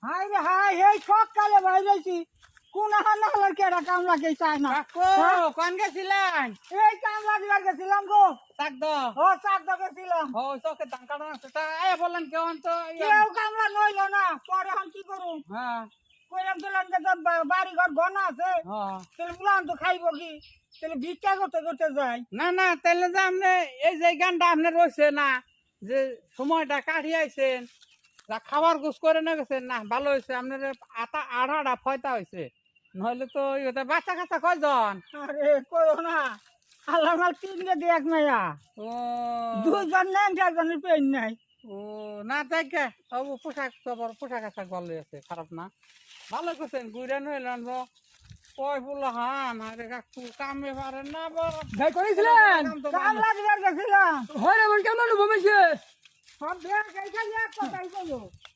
High রে high এই সকালে বাইরেছি কোন হানা হলার কেডা কামলা কে চায় না কোন গেছিলেন? এই কামলা দিবার গেছিলাম গো তাক দ ও চার দা গেছিলাম ও চোখে ধান কাটানো সেটা এ বললেন কেমন তো কেউ কামলা নইলো না পরে এখন কি করুম হ্যাঁ কইলাম দিলাম যে তোর বাড়ি ঘর ঘন আছে হ্যাঁ তাহলে বুলান তো খাইবো কি তাহলে ভিক্ষা করতে করতে যাই না না তাহলে যে আপনি এই যে গানটা আপনি রয়েছে না যে সময়টা কাটিয়ে আইছেন যা খাবার গোস করে না গেছেন না ভালো হয়েছে আপনার আড়াটা ফয়তা হয়েছে নইলে তো ইয়েতে বাচ্চা কাচ্চা কয়জন? আরে কইও না আল্লাহ মাল তিনকে দেখ মাইয়া ও দুইজন নেন চারজনের পেন নাই ও না দেখে ও পোশাক পোশাক আশাক ভালো আছে খারাপ না ভালো করছেন গুইরা নইলেন কয় বলো হান আরে কাকু কামে পারে না বড় ভাই করেছিলেন কামলা দিবার গেছিলাম হয় এমন কেমন অনুভব হয়েছে সব দেখ এইখানে এক কথাই কইলো